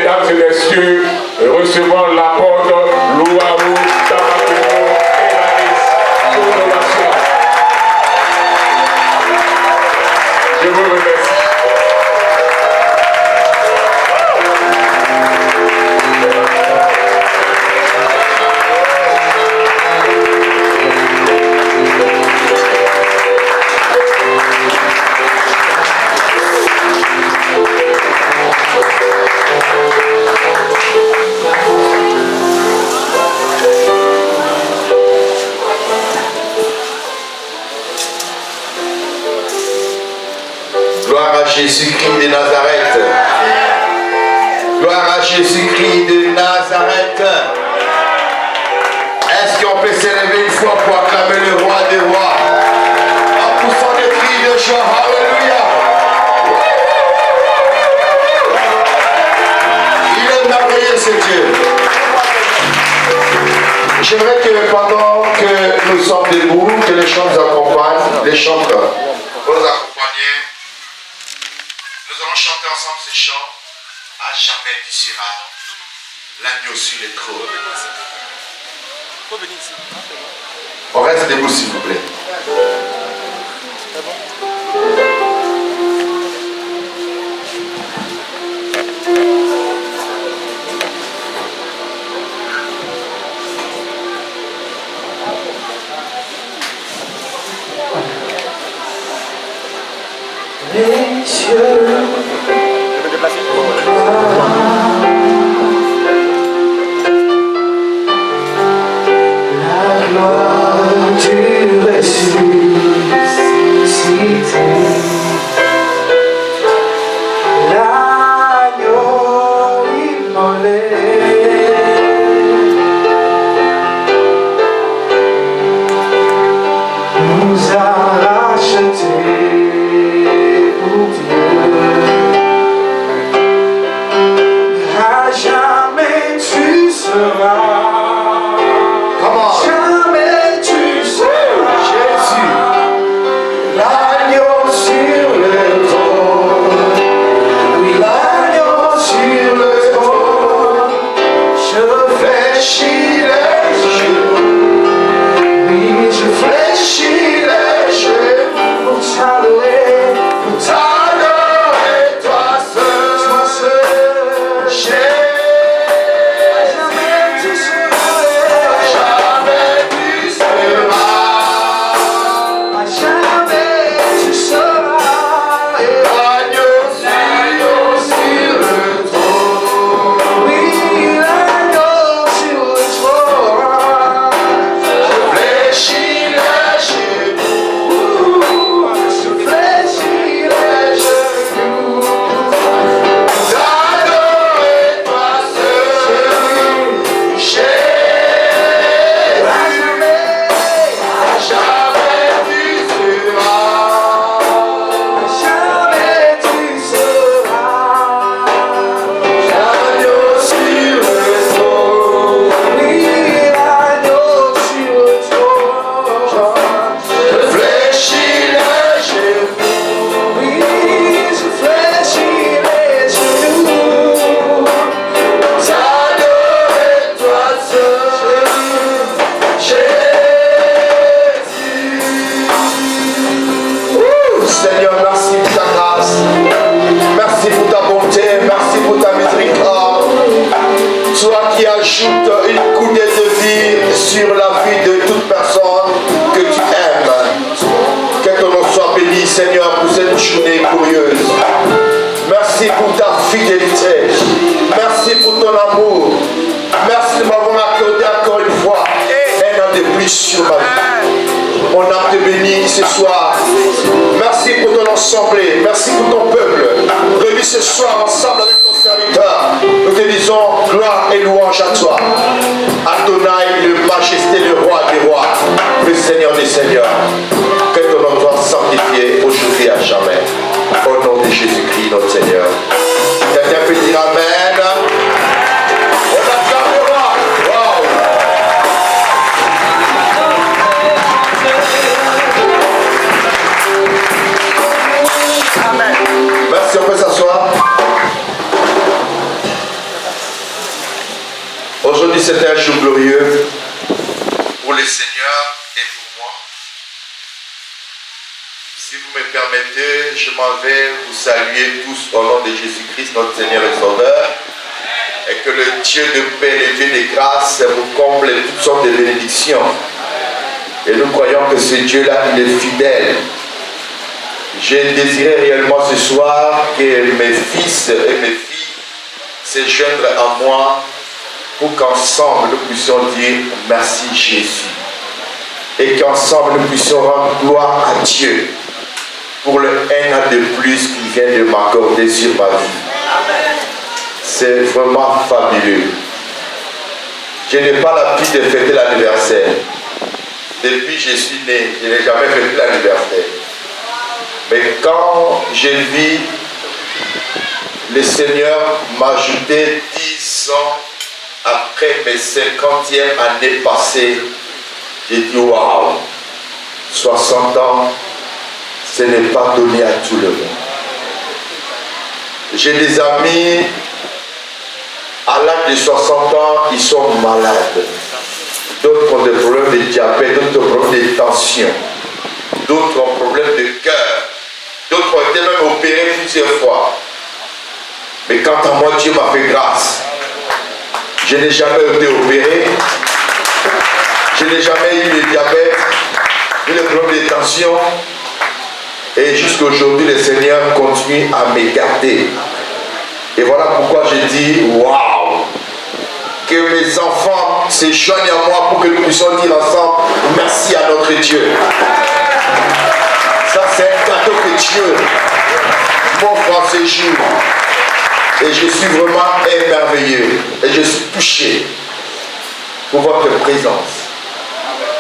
mesdames et messieurs, recevons l'apôtre Louaou Tamakino Evaris pour l'ovation. Je vous remercie. Jésus-Christ de Nazareth. Gloire à Jésus-Christ de Nazareth. Est-ce qu'on peut s'élever une fois pour acclamer le roi des rois en poussant des cris de joie? Alléluia. Il est merveilleux ce Dieu. J'aimerais que pendant que nous sommes debout, que les chants nous accompagnent, les chanteurs nous accompagner. Nous allons chanter ensemble ces chants. À jamais tu seras l'agneau sur les trônes. On reste debout s'il vous plaît. Les cieux. La gloire du ressuscité, l'agneau immolé, nous a rachetés pour Dieu. À jamais tu seras. Jamais tu seras Jésus, l'agneau sur le trône. Oui, l'agneau sur le trône. Je fléchis les genoux. Oui, je fléchis les genoux pour t'adorer, toi seul. Seigneur, pour cette journée glorieuse. Merci pour ta fidélité. Merci pour ton amour. Merci de m'avoir accordé encore une fois un an de plus sur ma vie. Mon âme te bénit ce soir. Merci pour ton assemblée. Merci pour ton peuple. Réunis ce soir ensemble avec ton serviteur. Nous te disons gloire et louange à toi. Adonai, le majesté, le roi des rois, le Seigneur des seigneurs. Que ton nom soit sanctifié aujourd'hui et à jamais. Au nom de Jésus-Christ, notre Seigneur. Quelqu'un peut dire Amen. On acclame le roi. Wow. Amen. Merci, on peut s'asseoir. Aujourd'hui, c'est un jour glorieux pour le Seigneur et pour moi. Si vous me permettez, je m'en vais vous saluer tous au nom de Jésus-Christ, notre Seigneur et Sauveur. Et que le Dieu de paix, le Dieu de grâce vous comble toutes sortes de bénédictions. Et nous croyons que ce Dieu-là, il est fidèle. J'ai désiré réellement ce soir que mes fils et mes filles se joignent à moi pour qu'ensemble nous puissions dire merci Jésus. Et qu'ensemble nous puissions rendre gloire à Dieu pour le 1 an de plus qu'il vient de m'accorder sur ma vie. C'est vraiment fabuleux. Je n'ai pas l'habitude de fêter l'anniversaire. Depuis que je suis né, je n'ai jamais fêté l'anniversaire. Mais quand j'ai vu le Seigneur m'ajouter 10 ans après mes 50e années passées, j'ai dit waouh, 60 ans, ce n'est pas donné à tout le monde. J'ai des amis, à l'âge de 60 ans, ils sont malades. D'autres ont des problèmes de diabète, d'autres ont des problèmes de tension, d'autres ont des problèmes de cœur, d'autres ont été même opérés plusieurs fois. Mais quant à moi, Dieu m'a fait grâce. Je n'ai jamais été opéré, je n'ai jamais eu le diabète, ni le problème de tension. Et jusqu'à aujourd'hui, le Seigneur continue à me garder. Et voilà pourquoi je dis waouh! Que mes enfants se joignent à moi pour que nous puissions dire ensemble merci à notre Dieu. Ça, c'est un cadeau que Dieu m'offre en ce jour. Et je suis vraiment émerveillé. Et je suis touché pour votre présence.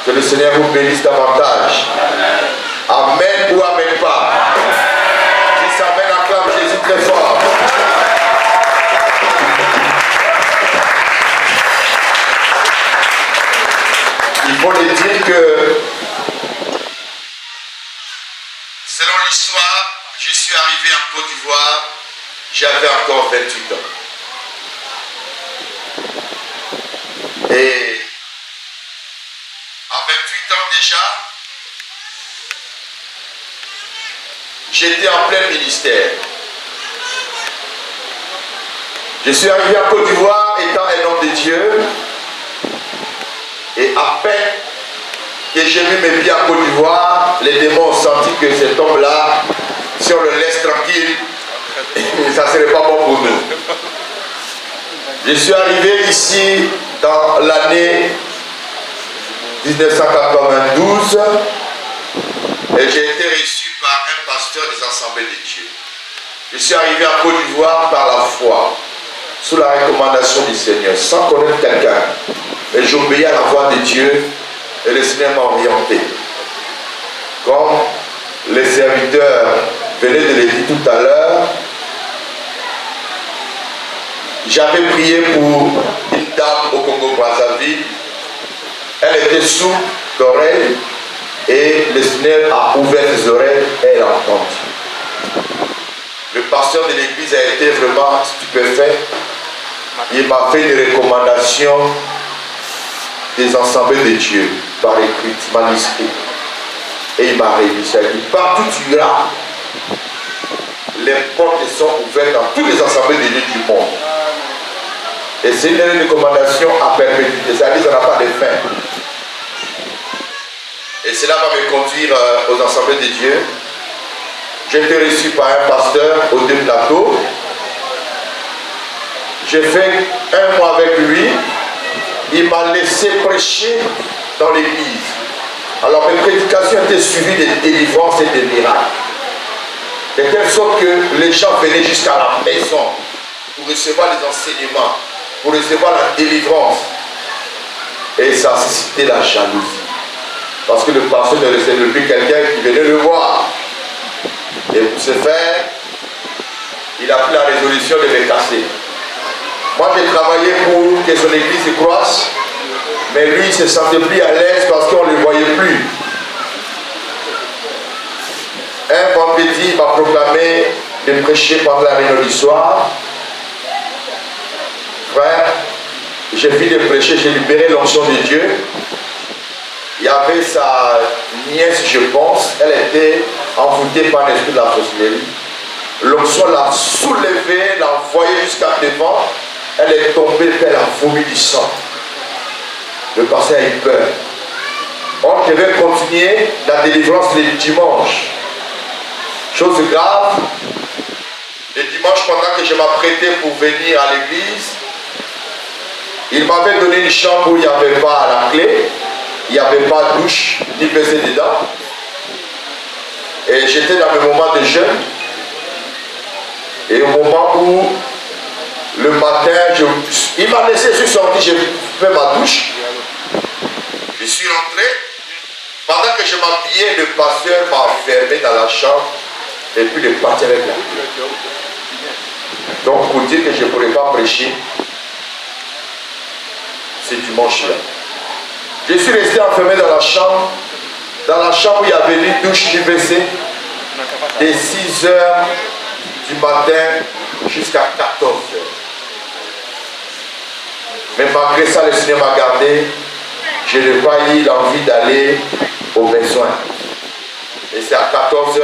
Que le Seigneur vous bénisse davantage. Amen ou amen pas. Si ça amène, acclame Jésus très fort. Il faut le dire que selon l'histoire, je suis arrivé en Côte d'Ivoire, j'avais encore 28 ans. Et à 28 ans déjà, j'étais en plein ministère. Je suis arrivé en Côte d'Ivoire étant un homme de Dieu. Et à peine que j'ai mis mes pieds en Côte d'Ivoire, les démons ont senti que cet homme-là, si on le laisse tranquille, ça ne serait pas bon pour nous. Je suis arrivé ici dans l'année 1992 et j'ai été reçu par un pasteur des Assemblées de Dieu. Je suis arrivé en Côte d'Ivoire par la foi, sous la recommandation du Seigneur, sans connaître quelqu'un. Mais j'obéis à la voix de Dieu et le Seigneur m'a orienté. Comme les serviteurs venaient de le dire tout à l'heure, j'avais prié pour une dame au Congo-Brazzaville. Elle était sourde d'oreille et le Seigneur a ouvert ses oreilles et elle a entendu. Le pasteur de l'église a été vraiment stupéfait. Il m'a fait une recommandation des assemblées de Dieu par écrit, manuscrit. Et il m'a réussi à dire, partout tu iras, les portes sont ouvertes dans toutes les assemblées de Dieu du monde. Et c'est une recommandation à perpétuité, c'est-à-dire que ça n'a pas de fin. Et cela va me conduire aux assemblées de Dieu. J'ai été reçu par un pasteur au deux plateaux. J'ai fait un mois avec lui. Il m'a laissé prêcher dans l'église. Alors mes prédications étaient suivies de délivrances et de miracles. De telle sorte que les gens venaient jusqu'à la maison pour recevoir les enseignements, pour recevoir la délivrance. Et ça a suscité la jalousie. Parce que le pasteur ne recevait plus quelqu'un qui venait le voir. Et pour ce faire, il a pris la résolution de me casser. Moi, j'ai travaillé pour que son église se croisse, mais lui, il ne se sentait plus à l'aise parce qu'on ne le voyait plus. Un vendredi, il m'a proclamé de prêcher pendant la réunion du soir. Frère, j'ai fini de prêcher, j'ai libéré l'onction de Dieu. Il y avait sa nièce, je pense, elle était envoûtée par l'esprit de la sorcellerie. L'onction l'a soulevée, l'a envoyée jusqu'à devant. Elle est tombée, elle a vomi du sang. Le pasteur a eu peur. On devait continuer la délivrance le dimanche. Chose grave, le dimanche, pendant que je m'apprêtais pour venir à l'église, il m'avait donné une chambre où il n'y avait pas la clé, il n'y avait pas de douche, ni WC dedans. Et j'étais dans le moment de jeûne. Et au moment où, le matin, il m'a laissé, je suis sorti, j'ai fait ma douche. Je suis rentré. Pendant que je m'habillais, le pasteur m'a enfermé dans la chambre. Et puis il est parti avec la clé. Donc pour dire que je ne pourrais pas prêcher ce dimanche-là. Je suis resté enfermé dans la chambre où il y avait une douche du WC, de 6 h du matin jusqu'à 14 h. Mais malgré ça, le Seigneur m'a gardé. Je n'ai pas eu l'envie d'aller aux besoins. Et c'est à 14 h,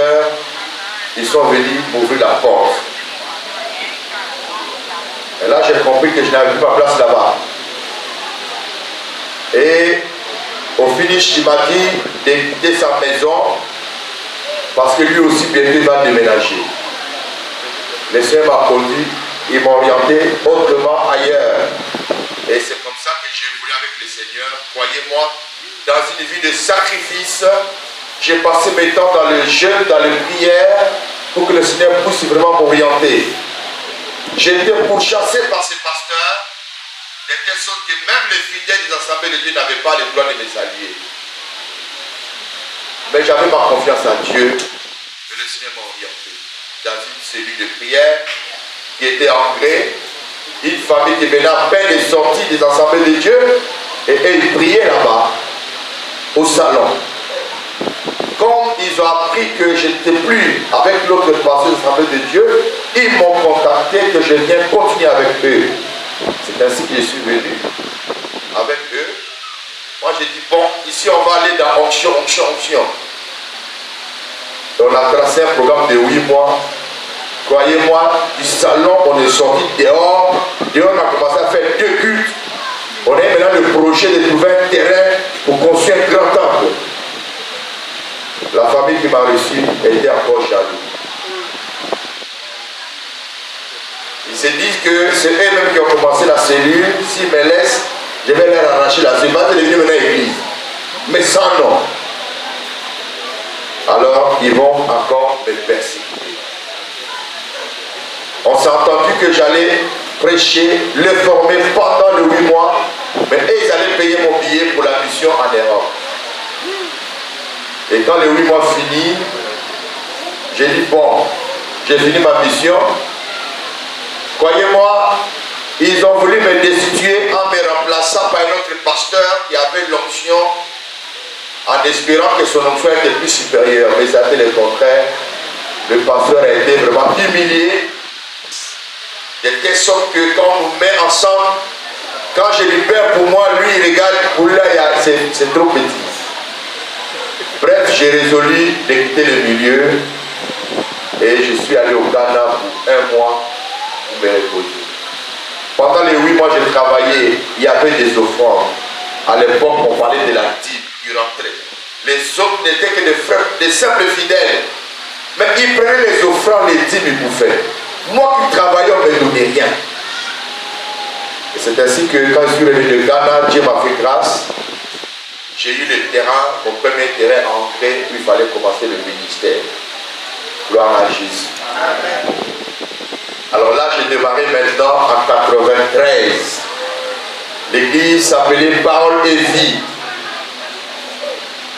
ils sont venus m'ouvrir la porte. Et là, j'ai compris que je n'avais pas place là-bas. Et au finish, il m'a dit de quitter sa maison parce que lui aussi bientôt il va déménager. Le Seigneur m'a conduit, il m'a orienté autrement ailleurs. Et c'est comme ça que j'ai voulu avec le Seigneur. Croyez-moi, dans une vie de sacrifice, j'ai passé mes temps dans le jeûne, dans les prières, pour que le Seigneur puisse vraiment m'orienter. J'ai été pourchassé par ces pasteurs, de telle sorte que même les fidèles des assemblées de Dieu n'avaient pas le droit de me saluer. Mais j'avais ma confiance en Dieu, et le Seigneur m'a orienté dans une cellule de prière qui était ancrée, une famille qui venait à peine de sortir des assemblées de Dieu, et ils priaient là-bas, au salon. Comme ils ont appris que je n'étais plus avec l'autre pasteur des assemblées de Dieu, ils m'ont contacté que je viens continuer avec eux. C'est ainsi que je suis venu avec eux. Moi j'ai dit, bon, ici on va aller dans onction. On a tracé un programme de 8 mois. Croyez-moi, du salon, on est sorti dehors. Dehors, on a commencé à faire 2 cultes. On a maintenant le projet de trouver un terrain pour construire un grand temple. La famille qui m'a reçu était encore jaloux. Ils se disent que c'est eux-mêmes qui ont commencé la cellule. S'ils me laissent, je vais leur arracher la cellule. C'est devenu maintenant église. Mais sans nom. Alors, ils vont encore me persécuter. On s'est entendu que j'allais prêcher, le former pendant les 8 mois. Mais eux, ils allaient payer mon billet pour la mission en Europe. Et quand les 8 mois finis, j'ai dit, bon, j'ai fini ma mission. Croyez-moi, ils ont voulu me destituer en me remplaçant par un autre pasteur qui avait l'onction, en espérant que son onction était plus supérieure. Mais ça a été le contraire. Le pasteur a été vraiment humilié. De telle sorte que quand on nous met ensemble, quand je libère pour moi, lui il regarde, pour là c'est trop petit. Bref, j'ai résolu de quitter le milieu et je suis allé au Ghana pour 1 mois pour me reposer. Pendant les 8 mois, j'ai travaillé, il y avait des offrandes. À l'époque, on parlait de la dîme qui rentrait. Les autres n'étaient que des frères, des simples fidèles. Mais ils prenaient les offrandes, les dîmes, ils bouffaient. Moi qui travaillais, on ne me donnait rien. Et c'est ainsi que quand je suis revenu de Ghana, Dieu m'a fait grâce. J'ai eu le terrain, mon premier terrain ancré, où il fallait commencer le ministère. Gloire à Jésus. Amen. Alors là, j'ai démarré maintenant en 93. L'église s'appelait Parole et Vie.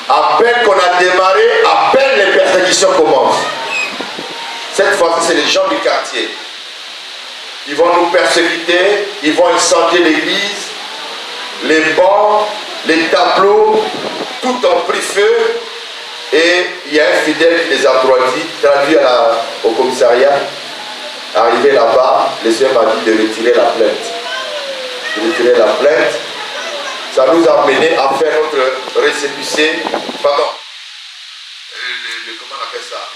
À peine qu'on a démarré, à peine les persécutions commencent. Cette fois-ci, c'est les gens du quartier. Ils vont nous persécuter, ils vont incendier l'église, les bancs, les tableaux, tout ont pris feu. Et il y a un fidèle qui les a traduits au commissariat. Arrivé là-bas, le Seigneur m'a dit de retirer la plainte. Je retirer la plainte. Ça nous a amené à faire notre récépissé, pardon, comment on appelle ça?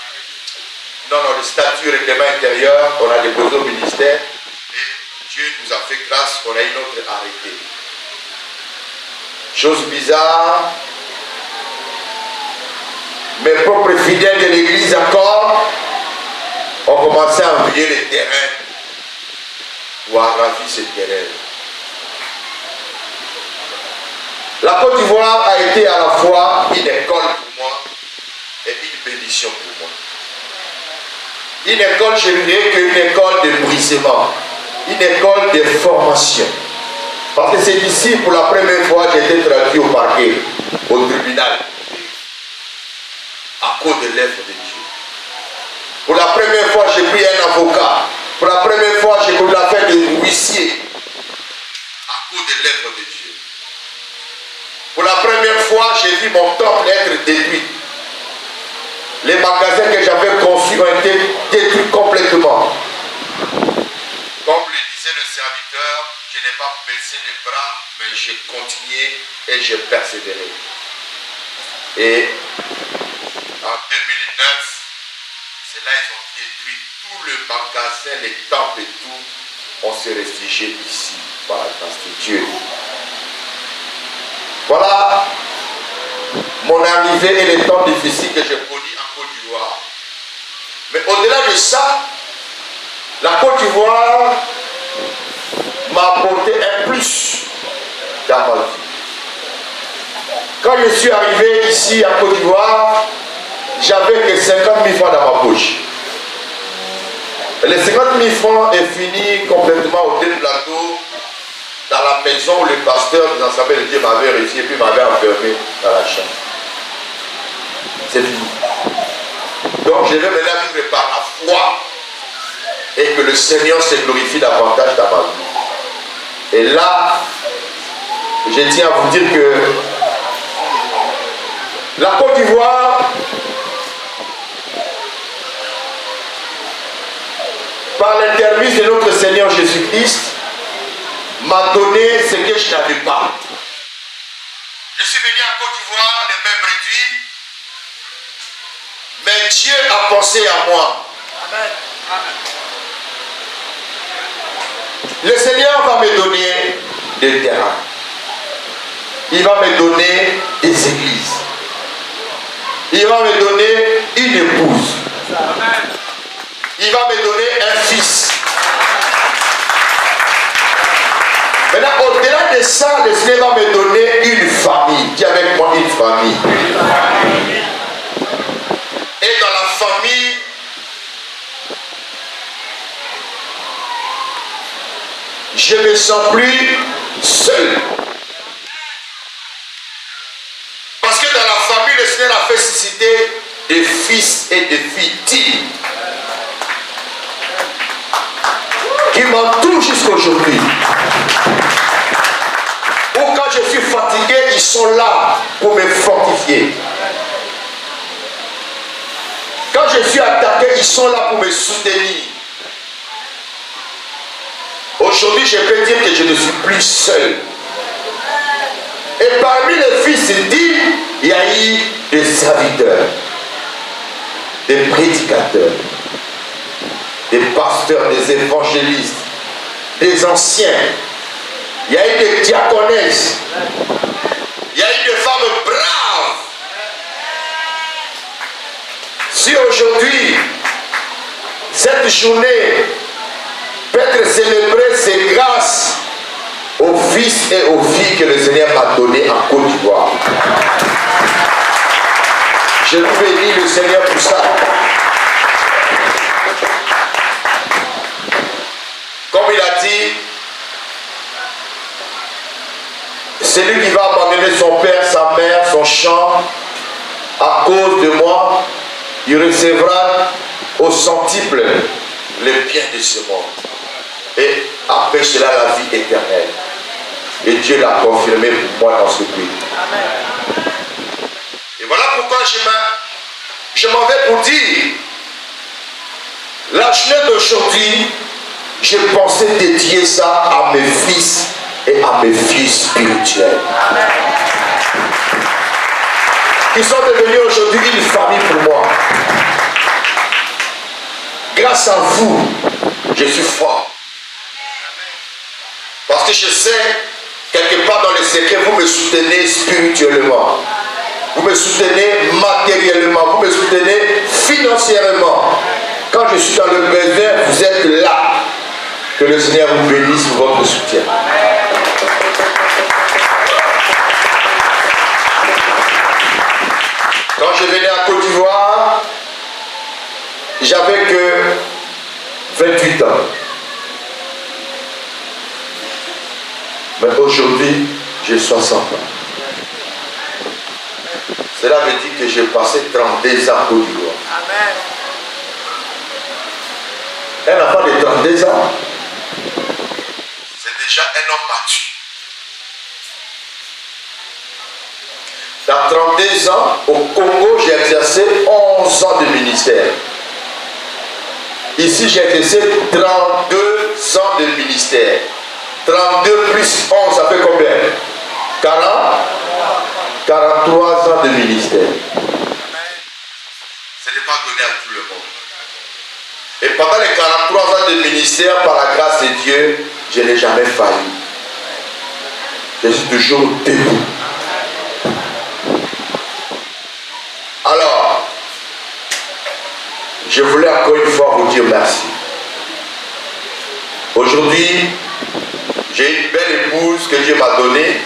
Non, le statut règlement intérieur, on a déposé au ministère et Dieu nous a fait grâce, on a eu notre arrêté. Chose bizarre, mes propres fidèles de l'église encore ont commencé à envier les terrains pour arracher ces terrains. La Côte d'Ivoire a été à la fois une école pour moi et une bénédiction pour moi. Une école, je dirais qu'une école de brisement, une école de formation. Parce que c'est ici, pour la première fois, j'ai été traduit au parquet, au tribunal, à cause de l'œuvre de Dieu. Pour la première fois, j'ai pris un avocat. Pour la première fois, j'ai connu l'affaire de huissier, à cause de l'œuvre de Dieu. Pour la première fois, j'ai vu mon temple être détruit. Les magasins que j'avais conçus ont été détruits complètement. Comme le disait le serviteur, je n'ai pas baissé les bras, mais j'ai continué et j'ai persévéré. Et en 2009, c'est là qu'ils ont détruit tout le magasin, les temples et tout. On s'est réfugié ici, par la grâce de Dieu. Voilà mon arrivée et les temps difficiles que j'ai connus en Côte d'Ivoire. Mais au-delà de ça, la Côte d'Ivoire m'a apporté un plus dans ma vie. Quand je suis arrivé ici en Côte d'Ivoire, j'avais que 50 000 francs dans ma poche. Et les 50 000 francs est fini complètement au plateau, dans la maison où le pasteur des Assemblées de Dieu m'avait réussi et puis m'avait enfermé dans la chambre. C'est fini. Donc je vais maintenant vivre par la foi et que le Seigneur se glorifie davantage dans ma vie. Et là, je tiens à vous dire que la Côte d'Ivoire, par l'intermédiaire de notre Seigneur Jésus-Christ, m'a donné ce que je n'avais pas. Je suis venu en Côte d'Ivoire, les mains réduites, mais Dieu a pensé à moi. Amen. Le Seigneur va me donner des terrains. Il va me donner des églises. Il va me donner une épouse. Il va me donner un fils. Maintenant, au-delà de ça, le Seigneur va me donner une famille. Dis avec moi, une famille. Et dans la famille, je ne me sens plus seul. Parce que dans la famille, le Seigneur a fait susciter des fils et des filles dignes qui m'entourent jusqu'aujourd'hui. Ou quand je suis fatigué, ils sont là pour me fortifier. Quand je suis attaqué, ils sont là pour me soutenir. Aujourd'hui, je peux dire que je ne suis plus seul. Et parmi les fils dignes, il y a eu des serviteurs, des prédicateurs, des pasteurs, des évangélistes, des anciens. Il y a eu des diaconesses. Il y a eu des femmes braves. Si aujourd'hui, cette journée peut être célébrée, c'est grâce aux fils et aux filles que le Seigneur m'a donné en Côte d'Ivoire. Je bénis le Seigneur pour ça. Comme il a dit, celui qui va abandonner son père, sa mère, son champ, à cause de moi, il recevra au centuple les biens de ce monde. Et après cela, la vie éternelle. Et Dieu l'a confirmé pour moi dans ce pays. Amen. Et voilà pourquoi je m'en vais pour dire, la journée d'aujourd'hui, j'ai pensé dédier ça à mes fils et à mes filles spirituelles. Qui sont devenus aujourd'hui une famille pour moi. Grâce à vous, je suis fort. Parce que je sais, quelque part dans le secret, vous me soutenez spirituellement. Vous me soutenez matériellement. Vous me soutenez financièrement. Quand je suis dans le besoin, vous êtes là. Que le Seigneur vous bénisse pour votre soutien. Quand je venais à Côte d'Ivoire, j'avais que 28 ans. Mais aujourd'hui, j'ai 60 ans. Cela veut dire que j'ai passé 32 ans à Côte d'Ivoire. Un enfant de 32 ans, c'est déjà un homme mature. Dans 32 ans, au Congo, j'ai exercé 11 ans de ministère. Ici, j'ai exercé 32 ans de ministère. 32 plus 11, ça fait combien? 43 ans de ministère. Ce n'est pas donné à tout le monde. Et pendant les 43 ans de ministère, par la grâce de Dieu, je n'ai jamais failli. Je suis toujours debout. Alors, je voulais encore une fois vous dire merci. Aujourd'hui, j'ai une belle épouse que Dieu m'a donnée.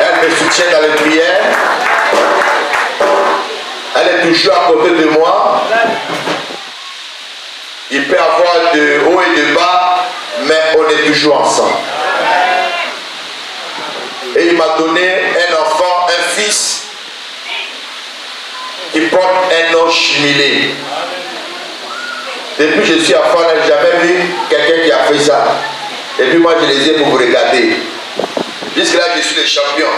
Elle me soutient dans les prières. Elle est toujours à côté de moi. Il peut y avoir de haut et de bas, mais on est toujours ensemble. Et il m'a donné un enfant, un fils, qui porte un nom Chimilé. Depuis que je suis enfant, je n'ai jamais vu quelqu'un qui a fait ça. Et puis moi, je les ai pour vous regarder. Jusque-là, je suis le champion.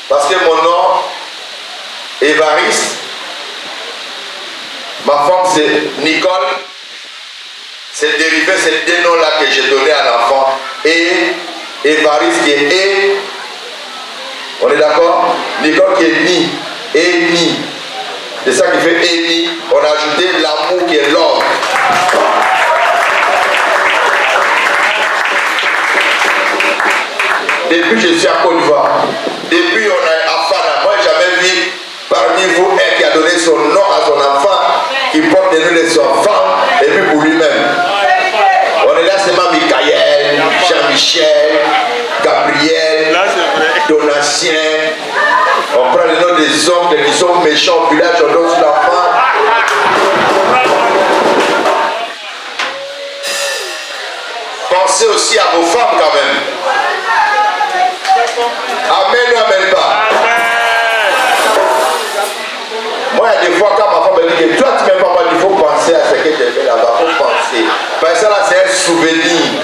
Parce que mon nom, Évariste, ma femme c'est Nicole, c'est dérivé, c'est deux noms-là que j'ai donné à l'enfant. Et Évariste qui est E, on est d'accord? Nicole qui est Ni, Eni. C'est ça qui fait Eni. On a ajouté l'amour qui est l'homme. Depuis que je suis à Côte d'Ivoire, depuis on a Afana, moi jamais vu parmi vous un qui a donné son nom à son enfant, qui porte le nom de son enfant, et puis pour lui-même. On est là seulement Michael, Jean-Michel, Gabriel, Donatien. On prend le nom des oncles qui sont méchants au village, on donne l'enfant. Pensez aussi à vos femmes quand même. Amen ou amen pas? Moi, il y a des fois quand ma femme me dit que toi tu m'aimes pas, il faut penser à ce que j'ai fait là-bas, il faut penser. Parce que ça là c'est un souvenir.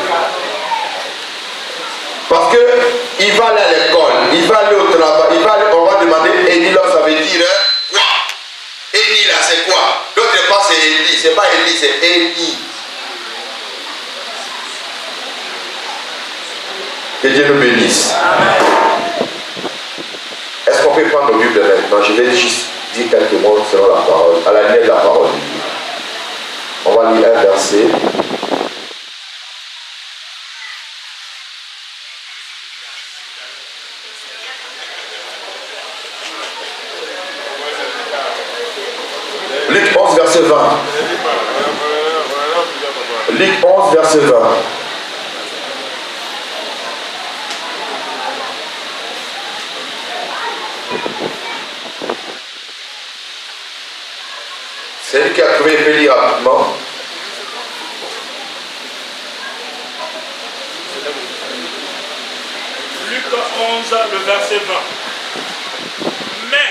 Parce que il va aller à l'école, il va aller au travail, il va aller, on va demander Eni là, ça veut dire quoi? Eni là c'est quoi? L'autre pas c'est Eli, c'est pas Eli, c'est Eni. Que Dieu nous bénisse. Est-ce qu'on peut prendre nos Bibles maintenant? Je vais juste dire quelques mots selon la parole, à la lumière de la parole. On va lire un verset. Luc 11, verset 20. Luc 11, verset 20. Celui qui a trouvé, il peut lire rapidement. Luc 11, le verset 20. Mais,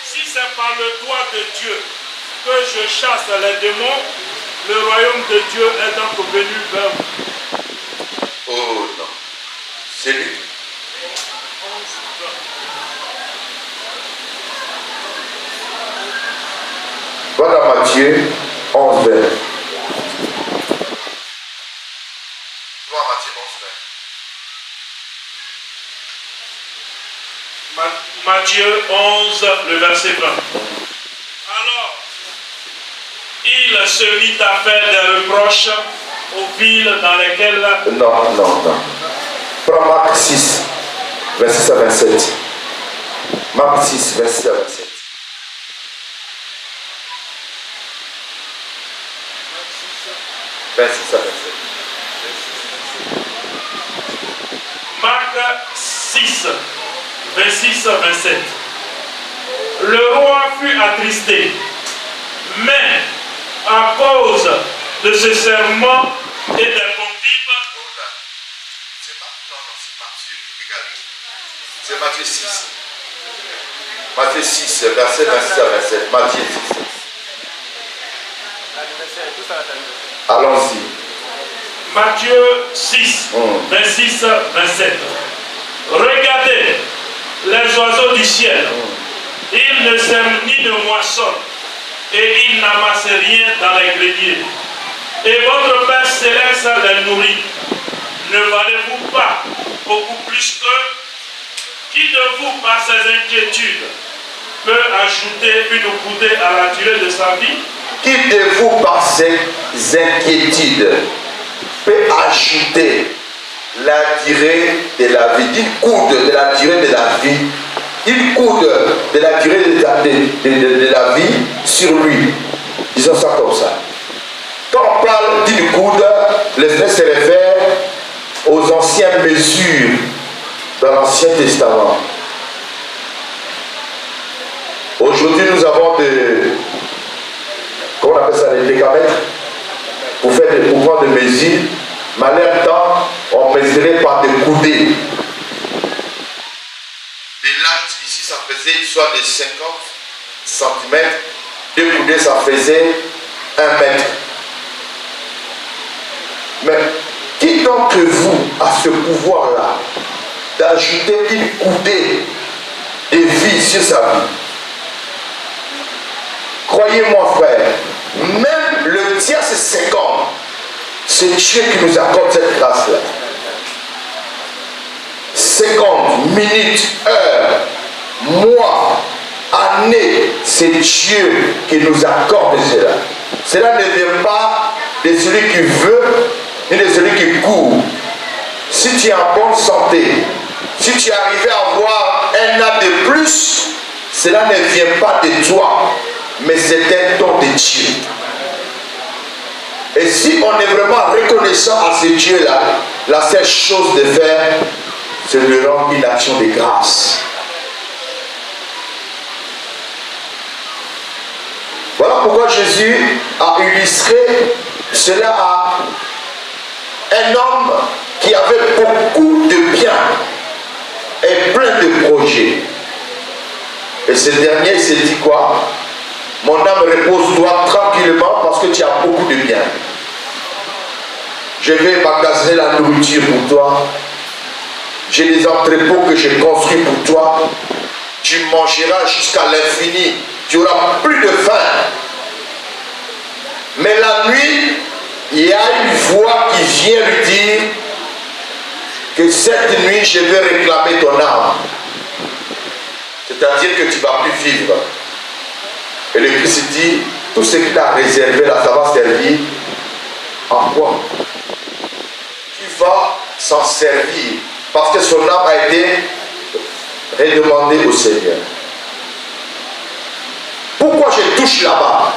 si c'est par le doigt de Dieu que je chasse les démons, le royaume de Dieu est donc venu vers vous. Oh non. C'est lui. Va dans Matthieu 11, 20. Va à Matthieu 11, 20. Matthieu 11, le verset 20. Alors, il se mit à faire des reproches aux villes dans lesquelles... Non. Prends Marc 6, verset 27. Marc 6, verset 27. Verset 27. Marc 6, 26, 27. Le roi fut attristé, mais à cause de ce serment et des convives, C'est Matthieu 6. Matthieu 6, verset 26 à 27. Matthieu 6. Allons-y. Matthieu 6, 26, 27. Regardez les oiseaux du ciel. Ils ne sèment ni ne moissonnent, et ils n'amassent rien dans les greniers. Et votre Père céleste les nourrit. Ne valez-vous pas beaucoup plus qu'eux? Qui de vous, par ses inquiétudes, peut ajouter une coudée à la durée de sa vie? Qui de vous, par ses inquiétudes, peut ajouter la durée de la vie? Il coude de la durée de la vie. Il coude de la durée de la vie sur lui. Disons ça comme ça. Quand on parle d'une coude, le fait se réfère aux anciennes mesures dans l'Ancien Testament. Aujourd'hui, nous avons comment on appelle ça, les décamètres, pour faire des pouvoirs de mesure. Mais à leur temps, on mesurait par des coudées. Des lattes, ici, ça faisait soit de 50 cm. Deux coudées, ça faisait 1 mètre. Mais qui d'entre vous a ce pouvoir-là d'ajouter une coudée de vie sur sa vie? Croyez-moi, frère, même le tierce seconde, c'est Dieu qui nous accorde cette grâce-là. Seconde, minute, heure, mois, année, c'est Dieu qui nous accorde cela. Cela ne vient pas de celui qui veut, ni de celui qui court. Si tu es en bonne santé, si tu es arrivé à avoir un an de plus, cela ne vient pas de toi, mais c'est un don de Dieu. Et si on est vraiment reconnaissant à ce Dieu-là, la seule chose de faire, c'est de rendre une action de grâce. Voilà pourquoi Jésus a illustré cela à un homme qui avait beaucoup de biens et plein de projets. Et ce dernier s'est dit quoi? Mon âme repose-toi tranquillement parce que tu as beaucoup de biens. Je vais magasiner la nourriture pour toi. J'ai des entrepôts que j'ai construits pour toi. Tu mangeras jusqu'à l'infini. Tu n'auras plus de faim. Mais la nuit, il y a une voix qui vient lui dire que cette nuit, je vais réclamer ton âme. C'est-à-dire que tu ne vas plus vivre. Et le Christ dit, tout ce qu'il a réservé là, ça va servir en quoi? Tu vas s'en servir parce que son âme a été redemandée au Seigneur. Pourquoi je touche là-bas?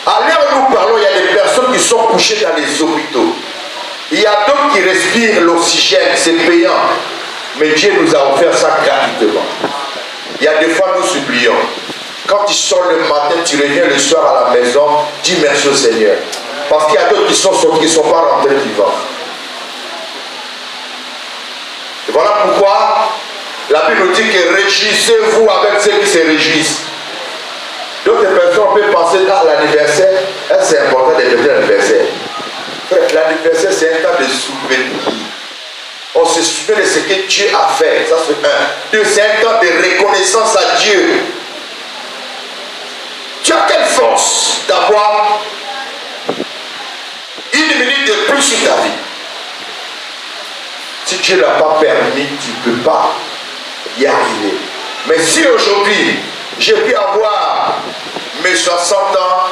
À l'heure où nous parlons, il y a des personnes qui sont couchées dans les hôpitaux. Il y a d'autres qui respirent l'oxygène, c'est payant. Mais Dieu nous a offert ça gratuitement. Il y a des fois, nous supplions. Quand tu sors le matin, tu reviens le soir à la maison, dis merci au Seigneur. Parce qu'il y a d'autres qui sont sortis, qui ne sont pas rentrés vivants. Et voilà pourquoi la Bible dit que réjouissez-vous avec ceux qui se réjouissent. D'autres personnes peuvent penser à l'anniversaire. C'est important de fêter l'anniversaire. L'anniversaire, c'est un temps de souvenir. On se souvient de ce que Dieu a fait. Ça, c'est un. Deux, c'est un temps de reconnaissance à Dieu. Tu as quelle force d'avoir une minute de plus sur ta vie? Si Dieu ne l'a pas permis, tu ne peux pas y arriver. Mais si aujourd'hui, j'ai pu avoir mes 60 ans,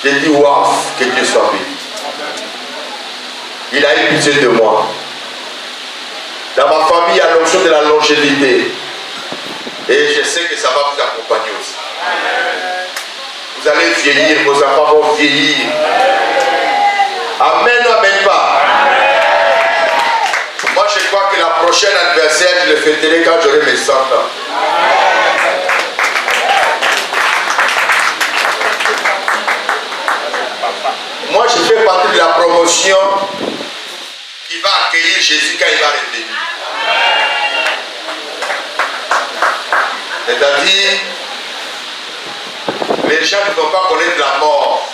j'ai dit waouh, que Dieu soit béni. Il a eu pitié de moi. Dans ma famille, il y a l'option de la longévité. Et je sais que ça va vous accompagner aussi. Vous allez vieillir, vos enfants vont vieillir. Amen ou amen pas? Moi, je crois que la prochaine anniversaire, je le fêterai quand j'aurai mes 100 ans. Moi, je fais partie de la promotion qui va accueillir Jésus quand il va revenir. C'est-à-dire, les gens ne vont pas connaître la mort.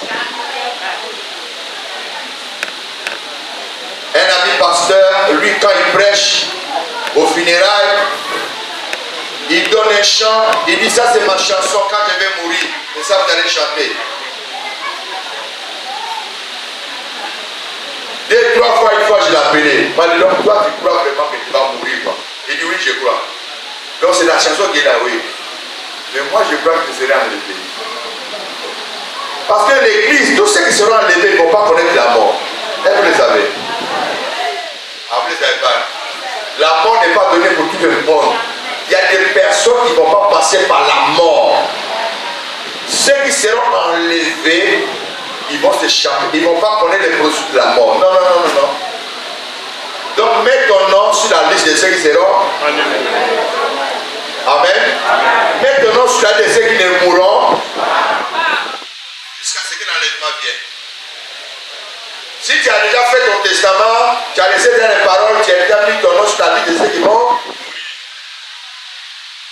Un ami pasteur, lui, quand il prêche au funérailles, il donne un chant, il dit ça c'est ma chanson quand je vais mourir. Et ça vous allez chanter. 2, 3 fois, une fois je l'ai appelé. Moi, je lui ai dit, toi tu crois vraiment que tu vas mourir quoi? Il dit oui, je crois. Donc c'est la chanson qui est là, oui. Mais moi je crois que je serai enlevé. Parce que l'église, tous ceux qui seront enlevés ne vont pas connaître la mort. Et vous le savez. Ah, vous ne le savez pas. La mort n'est pas donnée pour tout le monde. Il y a des personnes qui ne vont pas passer par la mort. Ceux qui seront enlevés, ils vont s'échapper. Ils ne vont pas connaître les processus de la mort. Non, non, non, non, non. Donc mets ton nom sur la liste de ceux qui seront enlevés. Amen. Mets ton nom sur la liste de ceux qui ne mourront jusqu'à ce que l'enlèvement vienne. Si tu as déjà fait ton testament, tu as laissé dans les paroles, tu as déjà mis ton nom sur la liste de ceux qui vont mourir.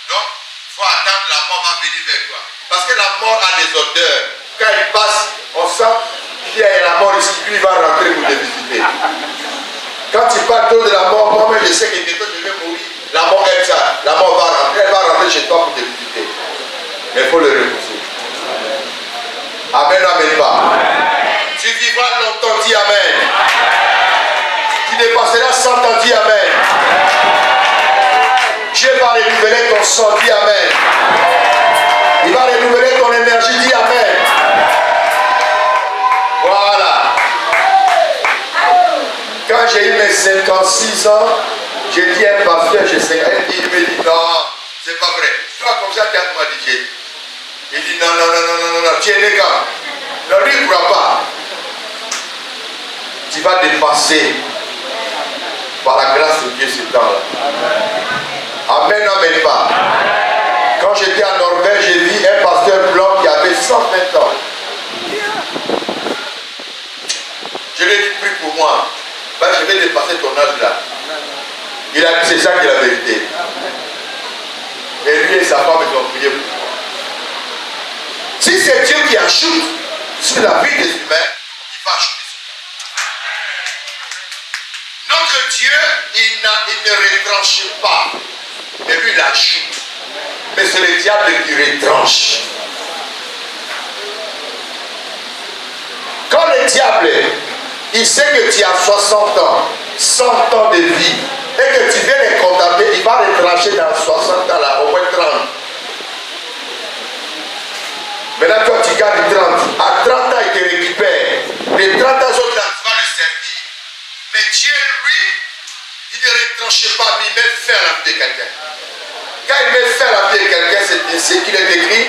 Donc, il faut attendre, la mort va venir vers toi. Parce que la mort a des odeurs. Quand il passe, on sent qu'il y a la mort ici, lui il va rentrer pour te visiter. Quand tu parles trop de la mort, moi je sais que bientôt je vais mourir. La mort aime ça. La mort va rentrer, elle va rentrer chez toi pour te visiter. Mais il faut le repousser. Amen, amen pas. Tu vivras longtemps, dis amen. Tu dépasseras 100 ans, dis amen. Dieu va renouveler ton sang, dis amen. Il va renouveler ton énergie, dis amen. Voilà. Quand j'ai eu mes 56 ans, j'ai dit à un pasteur, il me dit non, c'est pas vrai. Toi comme ça, tu as moi dit. Il dit non, non, non, non, non, non, tu es né quand? Non, lui il ne croit pas. Tu vas dépasser par la grâce de Dieu ce temps-là. Amen, amen pas. Quand j'étais en Norvège, j'ai vu un pasteur blanc qui avait 120 ans. Je lui ai dit, prie pour moi. Ben, je vais dépasser ton âge là. Il a dit, c'est ça qui est la vérité. Et lui et sa femme, ils ont prié pour moi. Si c'est Dieu qui ajoute sur la vie des humains, il va ajouter sur la vie. Notre Dieu, il ne retranche pas. Mais lui, il ajoute. Mais c'est le diable qui retranche. Quand le diable, il sait que tu as 60 ans, 100 ans de vie, et que tu viens les condamner, il va retrancher dans 60 ans là, au moins 30. Maintenant, toi, tu gardes 30. À 30 ans, il te récupère. Les 30 ans autres là, tu vas le servir. Mais Dieu, lui, il ne retranche pas, mais il met fin à la vie de quelqu'un. Quand il met fin à la vie de quelqu'un, c'est ce qu'il est écrit.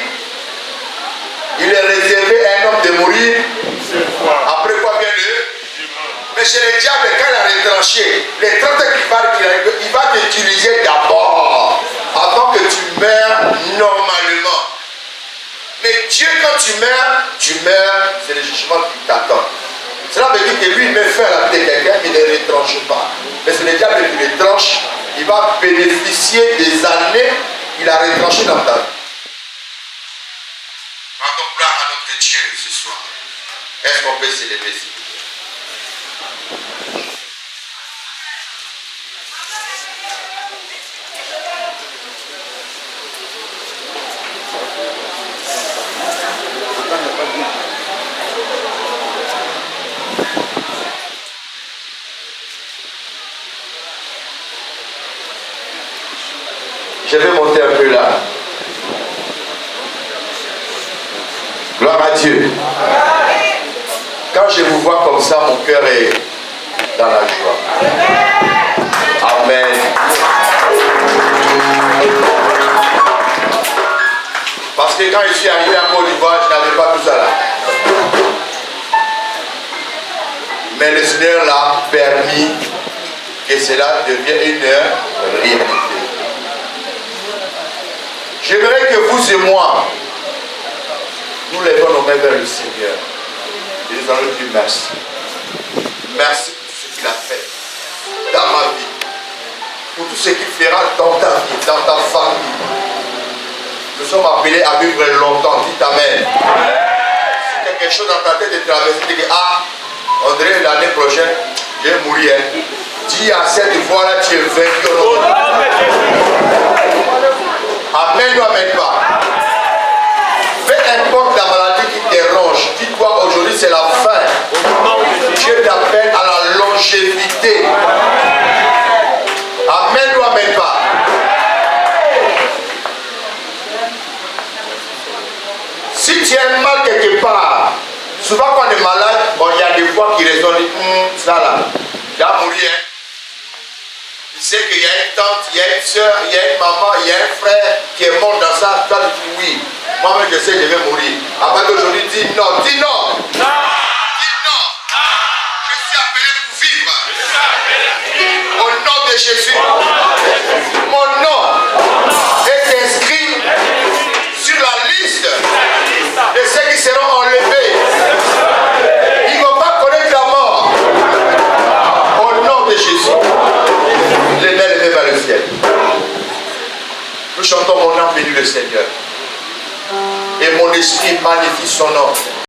Il est réservé à un homme de mourir. Après quoi vient le? Mais chez le diable, quand il a retranché, les 30 ans qu'il va t'utiliser d'abord, avant que tu meurs normalement. Mais Dieu, quand tu meurs, c'est le jugement qui t'attend. Cela veut dire que lui, il met fin à la vie de quelqu'un, mais il ne retranche pas. Mais c'est le diable qui retranche, il va bénéficier des années qu'il a retranché dans ta vie. Rendons gloire à notre Dieu ce soir. Est-ce qu'on peut s'élever ici? Je vais monter un peu là. Gloire à Dieu. Quand je vous vois comme ça, mon cœur est dans la joie. Amen. Parce que quand je suis arrivé à Côte d'Ivoire, je n'avais pas tout ça là. Mais le Seigneur l'a permis que cela devienne une réalité. J'aimerais que vous et moi, nous lèvons nos mains vers le Seigneur. Et nous allons dire merci. Merci pour tout ce qu'il a fait dans ma vie. Pour tout ce qu'il fera dans ta vie, dans ta famille. Nous sommes appelés à vivre longtemps. Dites Amen. Si quelque chose dans ta tête est traversé, tu dis ah, on dirait l'année prochaine, je vais mourir. Dis à cette voix-là, tu es vaincu. Amen ou amen pas. Peu importe la maladie qui te ronge, dis-toi aujourd'hui c'est la fin. Dieu t'appelle à la longévité. Amen ou amen pas. Si tu as mal quelque part, souvent quand on est malade, il y a des voix qui résonnent, ça là, il va mourir. Hein? Tu sais qu'il y a une tante, il y a une soeur, il y a une maman, il y a un frère qui est mort dans ça. Toi tu dis oui. Moi-même je sais que je vais mourir. Après d'aujourd'hui, dis non, dis non. Dis non. Je suis appelé pour vivre. Au nom de Jésus. Mon nom est inscrit sur la liste de ceux qui seront enlevés. Ils ne vont pas connaître la mort. Au nom de Jésus. Les mains levées vers le ciel. Nous chantons mon âme bénit le Seigneur. Et mon esprit magnifie son nom.